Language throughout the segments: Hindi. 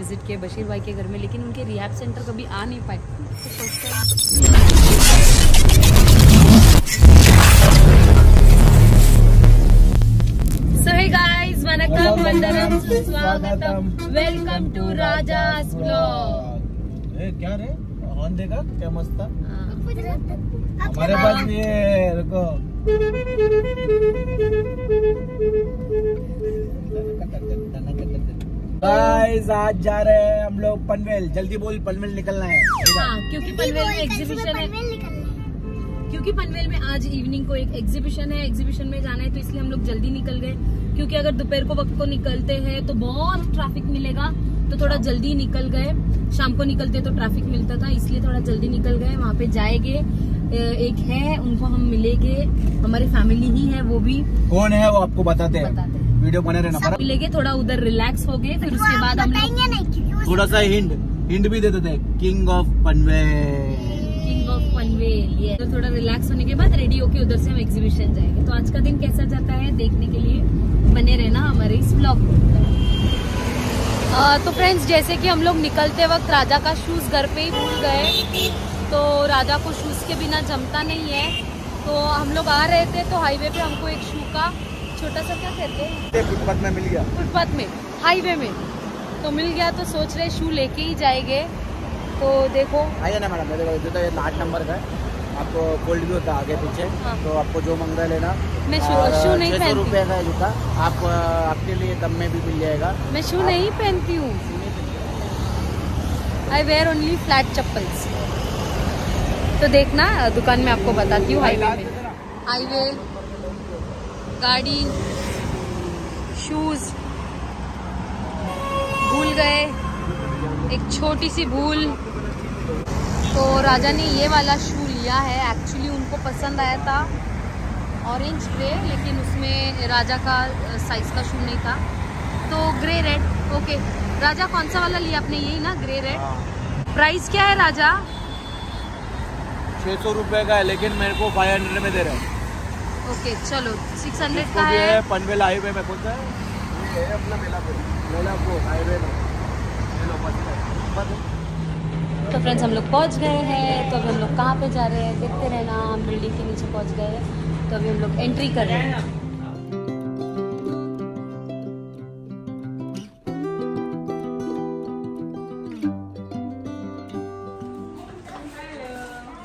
विजिट किए बशीर भाई के घर में, लेकिन उनके रिहैब सेंटर कभी आ नहीं पाए। सो हे गाइस, वनकम वंदनम सुस्वागतम, वेलकम टू राजास व्लॉग। क्या रे हॉर्न देगा क्या मस्त था। हमारे पास भी है, रुको। गाइस आज जा रहे हैं हम लोग पनवेल। जल्दी बोल, पनवेल निकलना है। हाँ, क्योंकि पनवेल में एग्जीबिशन है। क्योंकि पनवेल में आज इवनिंग को एक एग्जीबिशन है, एग्जीबिशन में जाना है, तो इसलिए हम लोग जल्दी निकल गए। क्योंकि अगर दोपहर को वक्त को निकलते हैं तो बहुत ट्रैफिक मिलेगा, तो थोड़ा जल्दी निकल गए। शाम को निकलते तो ट्रैफिक मिलता था, इसलिए थोड़ा जल्दी निकल गए। वहाँ पे जाएंगे, एक है उनको हम मिलेंगे, हमारी फैमिली ही है, वो भी कौन है वो आपको बताते हैं, वीडियो बने रहना। मिलेंगे, थोड़ा उधर रिलैक्स हो गए, फिर उसके बाद हम लोग थोड़ा सा हिंट भी देते थे, किंग ऑफ पनवेल। ये तो थोड़ा रिलैक्स होने के बाद रेडी होके उधर से हम एग्जीबिशन जाएंगे। तो आज का दिन कैसा जाता है देखने के लिए बने रहना हमारे इस ब्लॉग में। तो फ्रेंड्स, जैसे कि हम लोग निकलते वक्त राजा का शूज घर पे ही भूल गए, तो राजा को शूज के बिना जमता नहीं है। तो हम लोग आ रहे थे, तो हाईवे पे हमको एक शू का छोटा सा, क्या कहते हैं, फुटपाथ में मिल गया। फुटपाथ में, हाईवे में तो मिल गया, तो सोच रहे शू लेके ही जाएंगे। तो देखो, आइए ना मैडम, देखो तो ये 8 नंबर का है, आपको फोल्ड भी होता है आगे पीछे। हाँ। तो आपको जो मंगा लेना। मैं शू नहीं पहनती। 600 रुपए का है जूता, आप आपके लिए दम में भी मिल जाएगा। मैं शू नहीं पहनती हूँ, आई वेयर ओनली फ्लैट चप्पल्स। तो देखना, दुकान में आपको बताती हूँ। हाईवे में, हाईवे, गाड़ी, शूज भूल गए, एक छोटी सी भूल। तो राजा ने ये वाला शू लिया है, एक्चुअली उनको पसंद आया था ऑरेंज ग्रे, लेकिन उसमें राजा का साइज का शू नहीं था, तो ग्रे रेड। ओके राजा, कौन सा वाला लिया आपने? यही ना, ग्रे रेड। प्राइस क्या है राजा? 600 रुपए का है, लेकिन मेरे को 500 में दे रहे हैं। ओके चलो, 600 का है। पनवेल हाईवे में कौन सा है? अपना मेलापुर हाईवे में। तो फ्रेंड्स, हम लोग पहुंच गए हैं। तो अभी हम लोग कहाँ पे जा रहे हैं देखते रहना। हम बिल्डिंग के नीचे पहुंच गए हैं, तो अभी हम लोग एंट्री कर रहे हैं।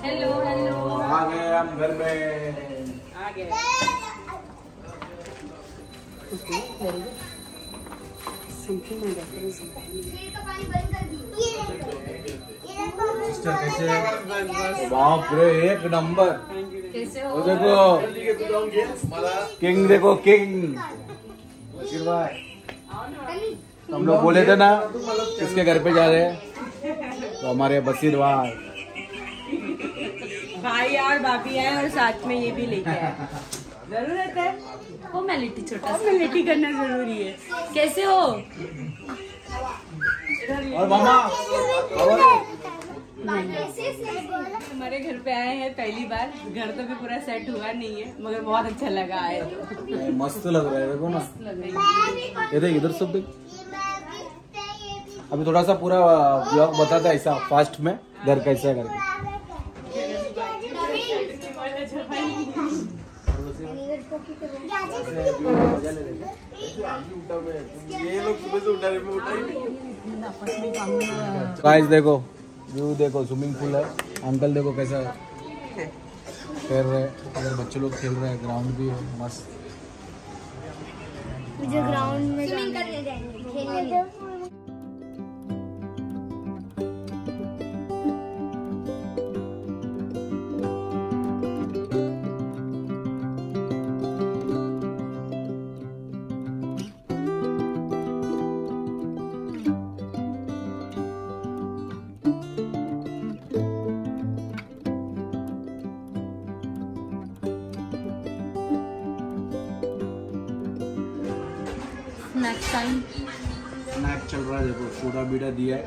हेलो हेलो, आ गए हम घर में, आ गए। बाप रे, एक नंबर। कैसे हो? देखो किंग, देखो किंग बशीर भाई। हम लोग बोले थे ना किसके घर पे जा रहे हैं, तो हमारे बशीर भाई और भाभी आए, और साथ में ये भी लेके आए। जरूरत है फॉर्मेलिटी, छोटा सा फॉर्मेलिटी करना जरूरी है। कैसे हो? और मामा हमारे घर पे आए हैं पहली बार। घर तो भी पूरा सेट हुआ नहीं है, मगर बहुत अच्छा लगा है। मस्त लग रहा है, देखो ना, ये देख इधर सब देख। अभी थोड़ा सा पूरा ब्लॉग बताता है ऐसा फास्ट में, घर कैसा है करके। ये लोग सुबह से उठा रहे, गाइस देखो व्यू, देखो स्विमिंग पूल है। अंकल देखो कैसा खेल रहे हैं, अगर बच्चे लोग खेल रहे हैं, ग्राउंड भी है मस्त। मुझे ग्राउंड में स्विमिंग करने जाएंगे, खेलने। स्नैक्स टाइम, स्नैक चल रहा है, देखो सोडा बीड़ा दिया है।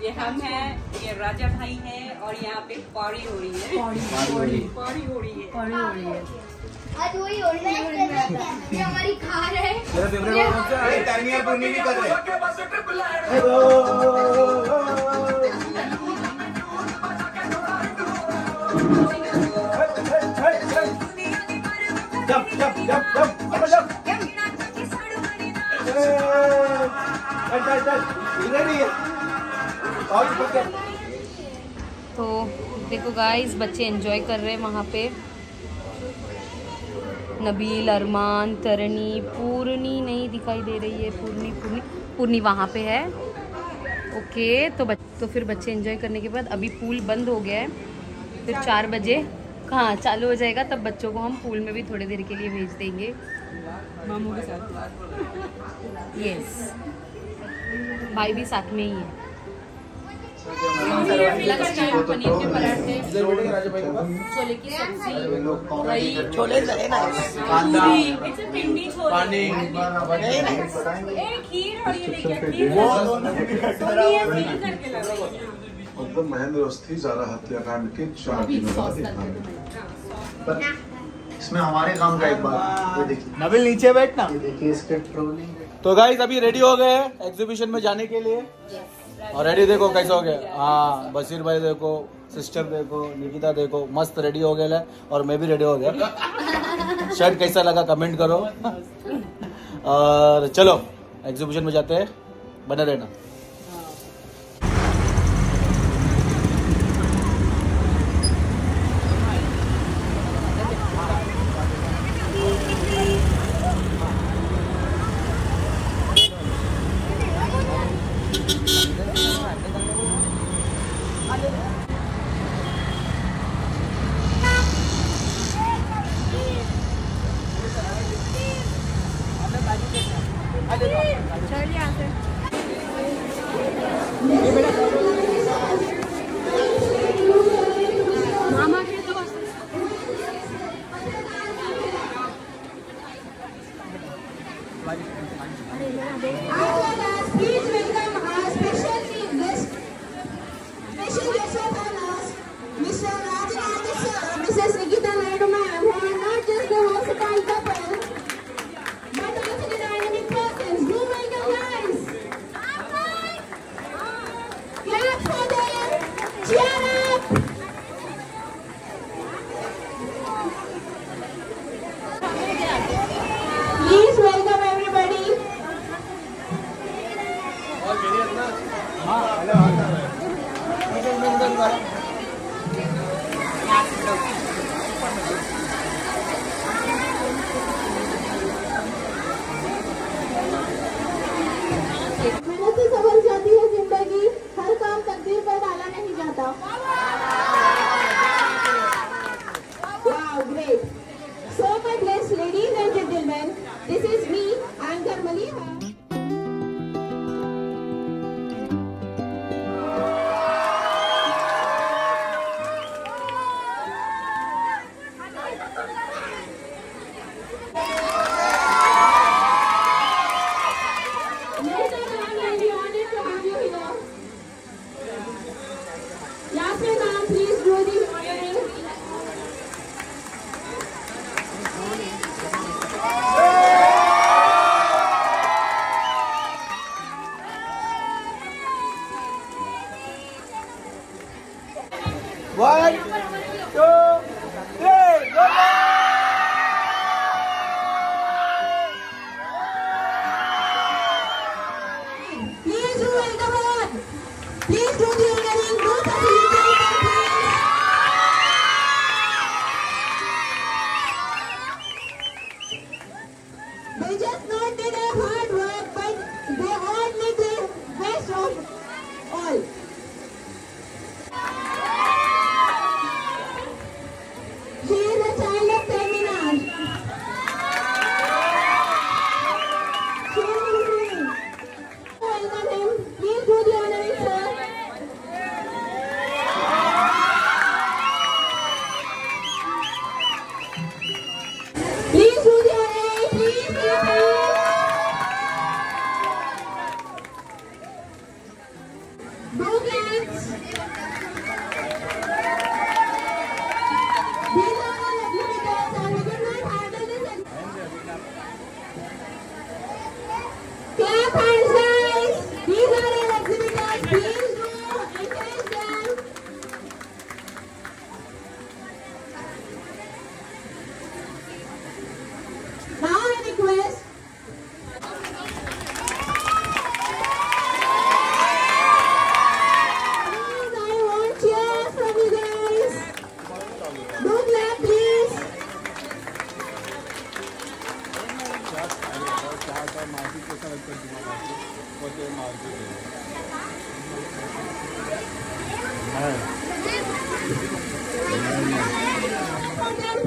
ये हम हैं, ये राजा भाई है, और यहाँ पे पौड़ी हो रही है। पौड़ी पौड़ी हो रही है। पौड़ी हो रही है। आज वही ऑर्गेनाइज कर रहा था। ये हमारी कार है। तेरा फेवरेट वाला कौन सा है? टर्नियर पूर्णी भी कर रहे हैं। जब जब जब जब जब तो देखो गाइस, बच्चे एंजॉय कर रहे हैं वहाँ पे। नबील, अरमान, तरनी, पूर्णी नहीं दिखाई दे रही है। पूर्णी वहाँ पे है। ओके, तो फिर बच्चे एंजॉय करने के बाद अभी पूल बंद हो गया है। फिर 4 बजे हाँ चालू हो जाएगा, तब बच्चों को हम पूल में भी थोड़ी देर के लिए भेज देंगे मामू के साथ। यस, भाई भी साथ में ही है। पनीर के पराठे, छोले की सब्जी, छोले पानी खीर और ये मतलब महेंद्र अस्थि सारा हत्याकांड के 4 दिनों बाद पर इसमें हमारे काम का एक बात ये देखिए, नबील नीचे बैठना। देखिए इसके ट्रोलिंग। तो गाइस अभी रेडी हो गए एग्जीबिशन में जाने के लिए। और रेडी देखो कैसा हो गया। हाँ, बशीर भाई देखो, सिस्टर देखो, निकिता देखो, मस्त रेडी हो गया। और मैं भी रेडी हो गया। शर्ट कैसा लगा कमेंट करो। और चलो एग्जीबिशन में जाते हैं, बने रहना।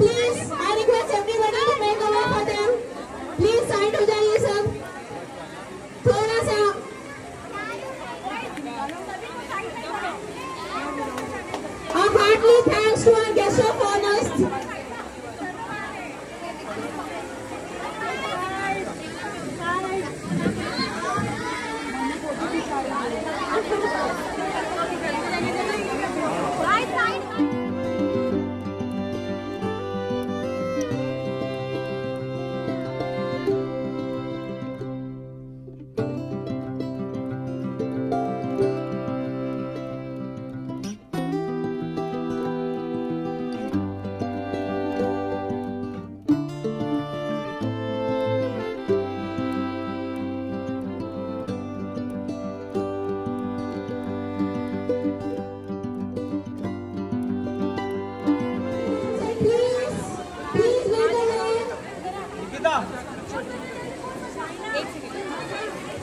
Please I request everybody to make a way for them. Please side हो जाइए सब थोड़ा सा। A hearty thanks to our guest of honors.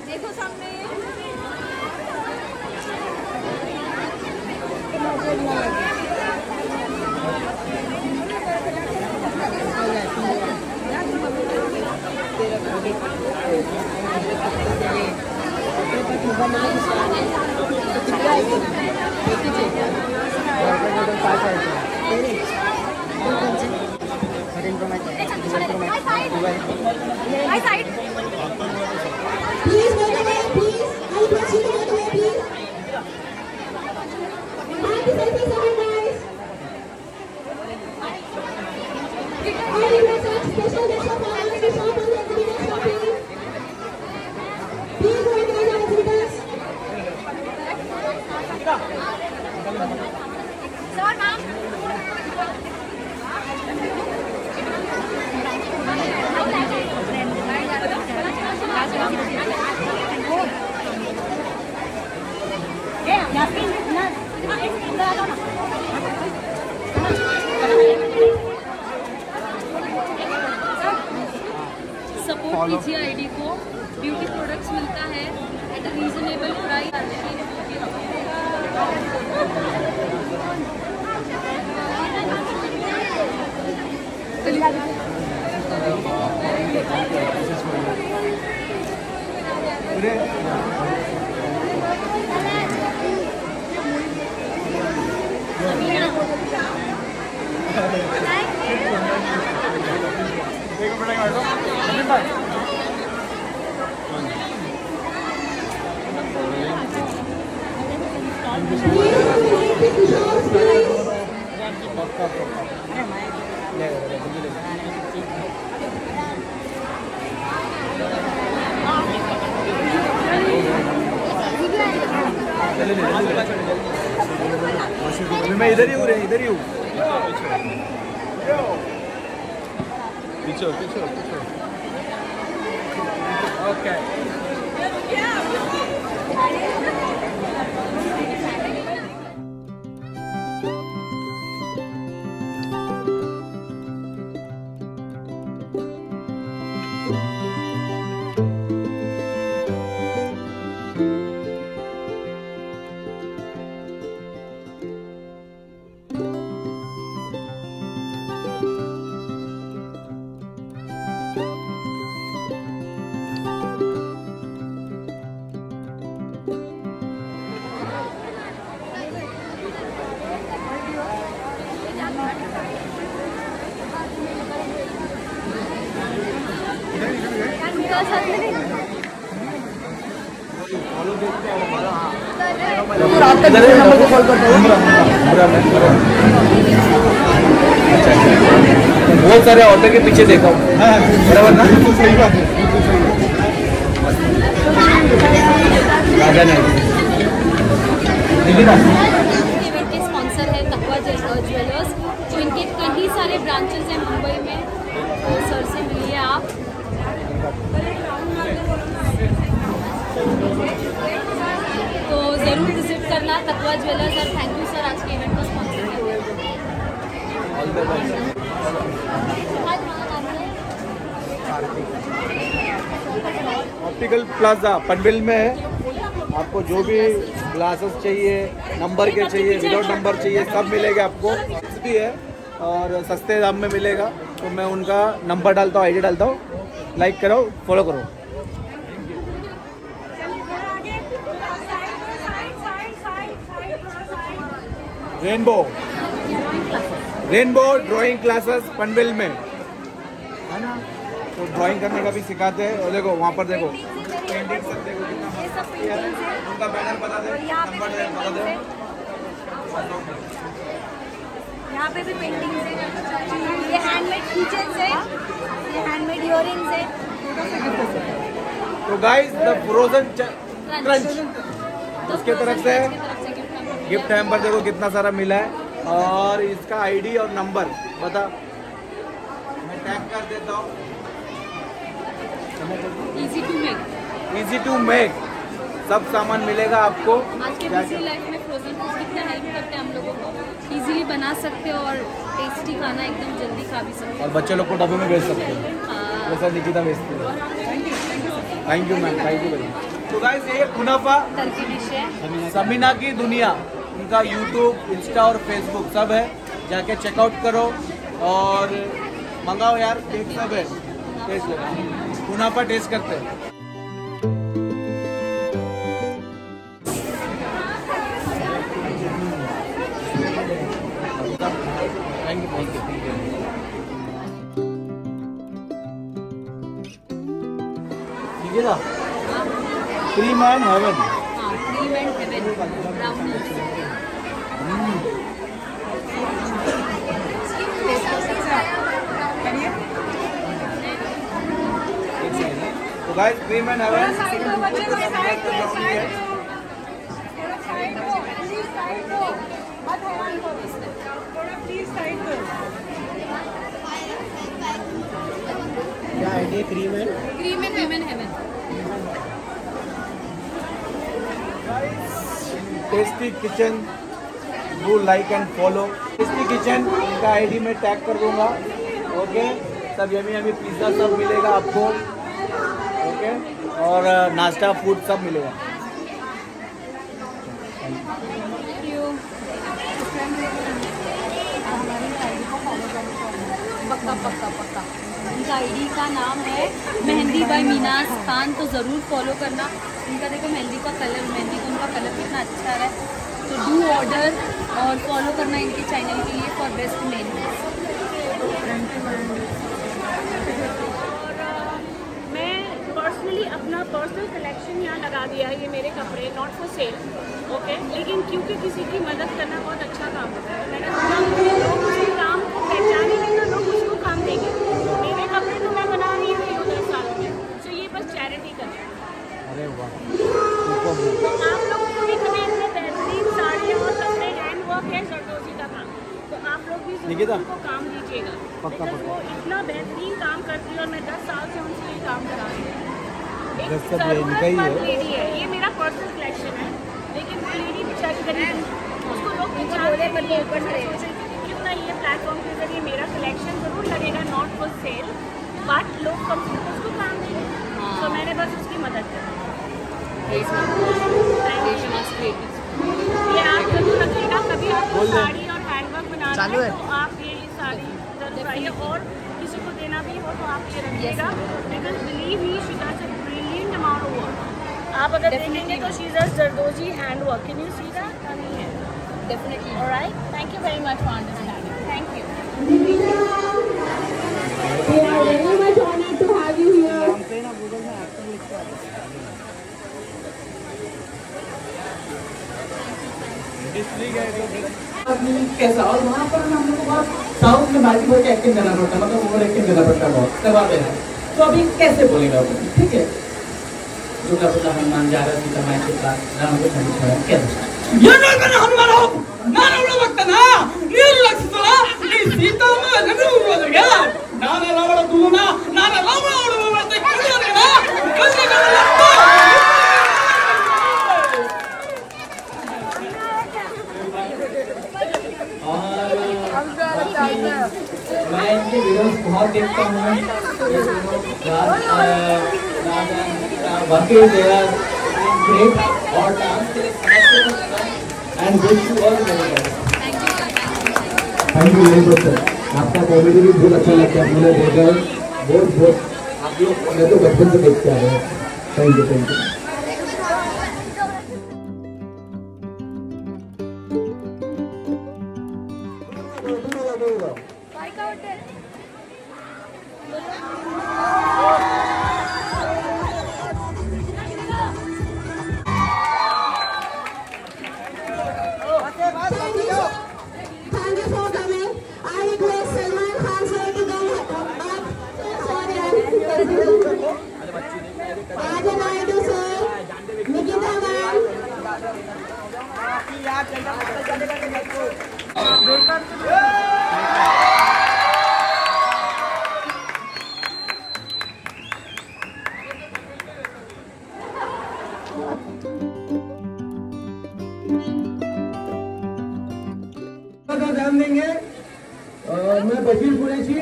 देखो सामने Please make a way, please. I request you to make a way, please. Happy selfies, guys. I request our special guest of honor to shop on the exhibitor shopping. Please recognize our exhibitors. Sir, ma'am. Support कीजिए आईडी को। ब्यूटी प्रोडक्ट्स मिलता है एट अ रीजनेबल प्राइस। मैं इधर ही हूँ रे, इधर ही हूँ। पीछे पीछे पीछे। ओके। बहुत सारे ऑटो के पीछे देखा हूँ, बराबर ना? सही बात है। इवेंट के स्पॉन्सर है तकवा ज्वेलर्स, जो इनके कई सारे ब्रांचेस हैं मुंबई में। तो सर से मिलिए आप। तो ज़रूर विजिट करना तकवा ज्वेलर्स। और थैंक यू सर आज के इवेंट को स्पॉन्सर करने के लिए। ऑप्टिकल प्लाजा पनवेल में है। आपको जो भी ग्लासेस चाहिए, नंबर के चाहिए, विदाउट नंबर चाहिए, सब मिलेगा आपको। भी है और सस्ते दाम में मिलेगा। तो मैं उनका नंबर डालता हूँ, आईडी डालता हूँ, लाइक करो, फॉलो करो। रेनबो ड्राइंग क्लासेस पनवेल में है ना। तो ड्राइंग करने का भी सिखाते हैं। और देखो वहाँ पर देखो पेंटिंग सब देखो कितना मस्त है। उनका बैनर बता दे, नंबर बता दे। यहाँ पे भी पेंटिंग्स है, ये हैंडमेड किचन्स है, ये हैंडमेड इयररिंग्स है। तो गाइस द फ्रोजन क्रंच उसके तरफ से गिफ्ट हैम्पर देखो कितना सारा मिला है। और इसका आईडी और नंबर बता, मैं टैग कर देता हूँ। इजी टू मेक सब सामान मिलेगा आपको। आज के बिजी लाइफ में फ्रोजन फूड कितना हेल्प करते हैं हम लोगों को, इजीली बना सकते हो और टेस्टी खाना एकदम जल्दी खा भी सकते हो। और बच्चे लोग को डब्बे में भेज सकते हैं, जैसा निकिता भेजती है। Thank you ma'am, thank you very much. तो गाइस ये कुनाफा टर्की डिश है, समीना की दुनिया, उनका यूट्यूब, इंस्टा और फेसबुक सब है, जाके चेकआउट करो और मंगाओ यार। केक सब है, टेस्ट लो, कुनाफा टेस्ट करते हैं। Thank you. ठीक है ना, cream and heaven. Cream and heaven brownie. तो गाइस क्रीम एंड हेवन क्या idea? Cream and heaven. Tasty kitchen, do like and follow tasty kitchen. इनका आईडी में टैग कर दूंगा। ओके, सब यमी यमी पिज्ज़ा सब मिलेगा आपको। ओके, और नाश्ता फूड सब मिलेगा। पक्का पक्का पक्का। इनका आईडी का नाम है मेहंदी बाय मीनाज खान, तो ज़रूर फॉलो करना। इनका देखो मेहंदी का कलर, मेहंदी का उनका कलर कितना अच्छा है। तो डू ऑर्डर और फॉलो करना इनके चैनल के लिए फॉर बेस्ट मेहंदी। मैं पर्सनली अपना पर्सनल कलेक्शन यहाँ लगा दिया है। ये मेरे कपड़े नॉट फॉर सेल, ओके, लेकिन क्योंकि किसी की मदद करना बहुत अच्छा काम होता है। मैंने सोचा लोग उसके काम को पहचानेंगे तो लोग उसको काम देंगे। मेरे कपड़े तो मैं बना रही हूँ 10 सालों में, तो ये बस चैरिटी करना है। अरे वाह, तो आप लोगों को भी कभी इतने बेहतरीन साड़ी और कपड़े हैंड वर्क है जरदोजी का काम, तो आप लोग भी जरूर उनको काम दीजिएगा। बिकॉज वो इतना बेहतरीन काम करती है और मैं 10 साल से उनसे ये काम करा रही हूँ। एक जरूरतमंद लेडी है, ये मेरा पर्सनल कलेक्शन है, लेकिन वो लेडी बेचारी गरीब, उसको लोग पहचानते नहीं है। क्यों ना ये प्लेटफॉर्म के जरिए मेरा कलेक्शन जरूर लगेगा नॉट फॉर सेल, बट लोग कम से कम उसको काम देंगे। तो मैंने बस उसकी मदद करी। ये आप जरूर रखिएगा। कभी आपको साड़ी और हैंडवर्क बनाना है तो आप ये साड़ी जरूर आइए, और किसी को देना भी हो तो आप ये रखिएगा। Because believe me, she does a brilliant amount of work. आप अगर देखेंगे तो she does zardozi handwork. Can you see that? Definitely. Alright, thank you very much for understanding. Thank you. We are very much honored to have you here. कैसा, और वहाँ पर हम लोग को बहुत साउथ में बाकी बोल के एक्टिंग करना पड़ता है, मतलब ओवर एक्टिंग करना पड़ता है, बहुत दबाते हैं। तो अभी कैसे बोलेगा वो? ठीक है, दुर्गा पूजा हनुमान जा रहा सीता माई के पास, राम को छड़ी छोड़ा कैसे हनुमान हो ನಾನು ಭಕ್ತನ ನಿರ್ಲಕ್ಷಿಸಲ ಈ ಸೀತಾಮ ಗಣುವುದರಿಗೆ ನಾನು ರಾವಣ ಗುರುನ ನಾನು ರಾವಣ ಅವಳಂತೆ ಕರೆಯೋದೇನಾ मैं इनके वीडियोस बहुत देखता हूँ। वकील देवर ग्रेट और डांस के लिए and wish you all the best. Thank you very much sir, आपका कॉमेडी भी बहुत अच्छा लगता है, मैंने देखा है बहुत आप लोग, मैं तो बचपन से देखते आ रहे हैं। Thank you thank you. ध्यान देंगे। मैं बशीर कुरैशी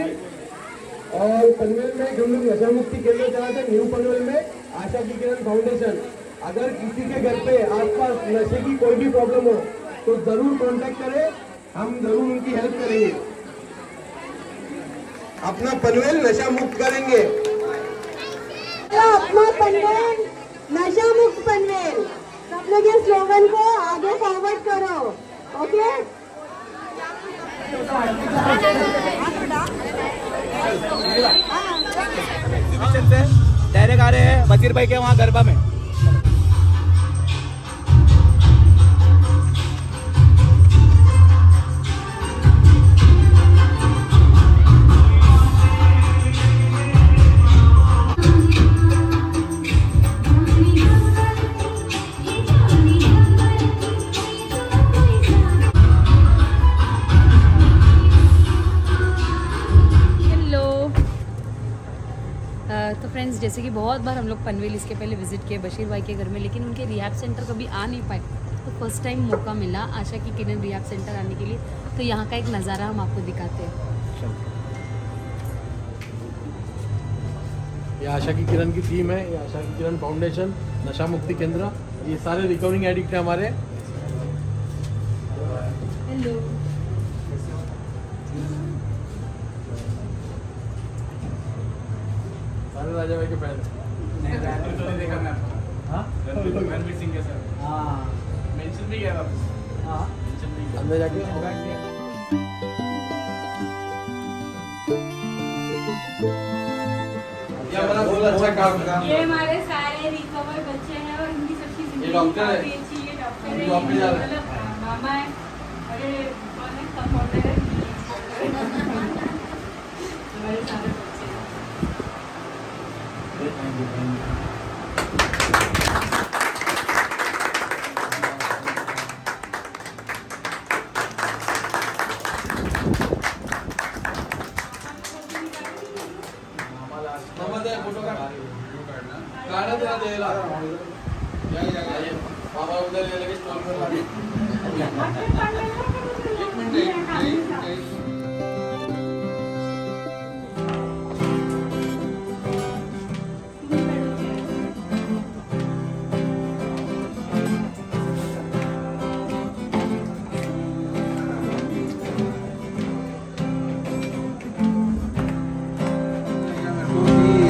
और पनवेल में हम लोग नशा मुक्ति केंद्र चलाते हैं, न्यू पनवेल में आशा की किरण फाउंडेशन। अगर किसी के घर पे आसपास नशे की कोई भी प्रॉब्लम हो तो जरूर कांटेक्ट करें, हम जरूर उनकी हेल्प करेंगे। अपना पनवेल नशा मुक्त करेंगे। अपना पनवेल नशा मुक्त पनवेल, सब लोग ये स्लोगन को आगे फॉरवर्ड करो। ओके, डायरेक्ट आ रहे हैं बशीर भाई के वहाँ गरबा में। तो फ्रेंड्स, जैसे कि बहुत बार हम लोग पनवेल इसके पहले विजिट किए बशीर भाई के घर में, लेकिन उनके रिहैब सेंटर कभी आ नहीं पाए, तो फर्स्ट टाइम मौका मिला आशा की किरण रिहैब सेंटर आने के लिए। तो यहाँ का एक नज़ारा हम आपको दिखाते हैं। ये आशा की किरण की टीम है, ये आशा की किरण फाउंडेशन, नशा मुक्ति केंद्र, ये सारे रिकवरिंग एडिक्ट है हमारे। हेलो, राजा भाई के फैन नहीं देखा मैं। हाँ, रणवीर सिंह के साथ। हाँ, मेंशन भी किया था। हाँ, मेंशन भी किया। अंदर जाके ये हमारा बहुत अच्छा काम था। ये हमारे सारे रिकवर बच्चे हैं और इनकी सबकी जिंदगी डॉक्टर है। काफी अच्छी है। डॉक्टर है, डॉक्टर जा रहा है। मतलब मामा है। अरे कौन है, सपोर्टर है हमारे सारे बच्चे।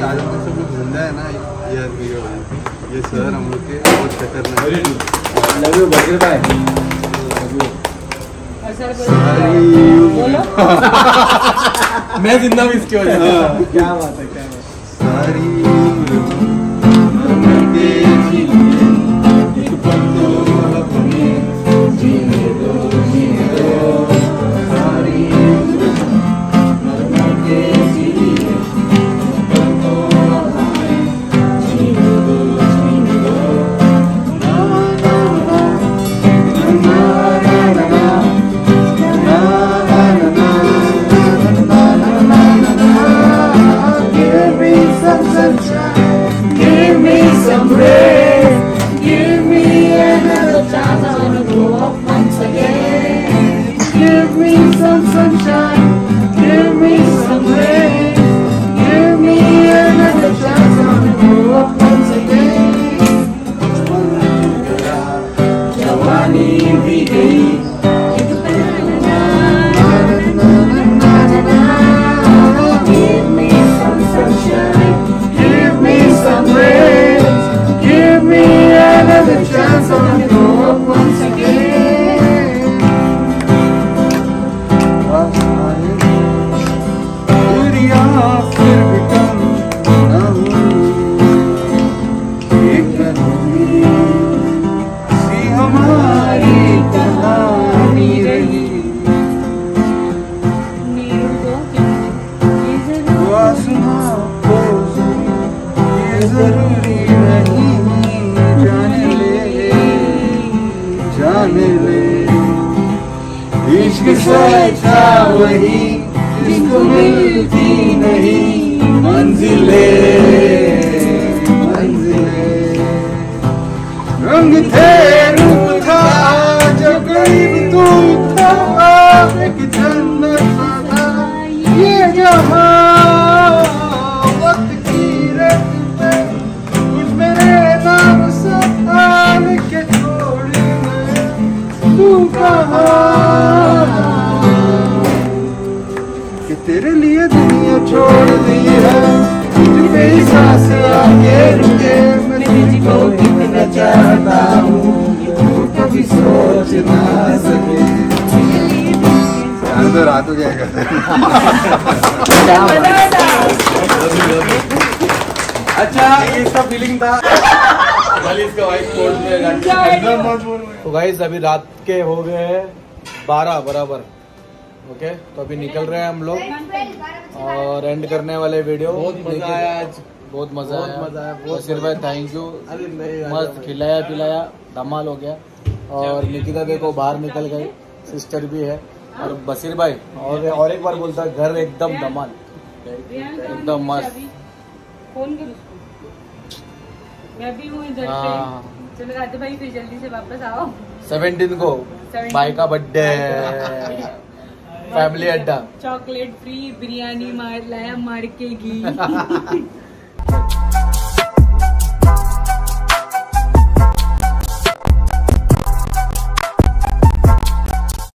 आज हम सब लोग ढूंढा है ना, ये सर हम लोग के बहुत खतरनाक। लव यू बशीर भाई। मैं जिंदा भी इसकी वजह से। क्या बात है, क्या बात है। सारी sunshine. फिर भी कम न हूँ। एक अधूरी सी हमारी कहानी रही। वो आसमां को ये जरूरी नहीं, जाने ले जाने ले। इश्क सच्चा वही जिसको मिलती नहीं मंजिले मंजिले। रंग थे रूप था जब करीब तू था, एक जन्नत सा था ये जहां। वक्त की रेत पे कुछ मेरे नाम सा था, लिख के छोड़ गए तू कहाँ। कि तेरे लिए दुनिया छोड़ दी है, तुझ पे ही सांस आके रुके। मैं तुझको कितना चाहता हूँ तू कभी सोच ना सके। तो रात हो जाएगा। अच्छा इसका फीलिंग था। तो गाइस अभी रात के हो गए हैं 12 बराबर। ओके तो अभी निकल रहे हैं हम लोग और एंड करने वाले वीडियो। बहुत मजा आया आज, बहुत मजा आया। बशीर भाई थैंक यू, मस्त खिलाया पिलाया, धमाल हो गया। और निकिता देखो बाहर निकल गई, सिस्टर भी है। और बशीर भाई और एक बार बोलता है घर एकदम धमाल, एकदम मस्त। फोन कर उसको, मैं भी हूँ इधर पे। चलो रात भाई फिर जल्दी से वापस आओ। 17 को भाई का बर्थडे है, फैमिली अड्डा, चॉकलेट फ्री बिरयानी मार लाया मार के घी।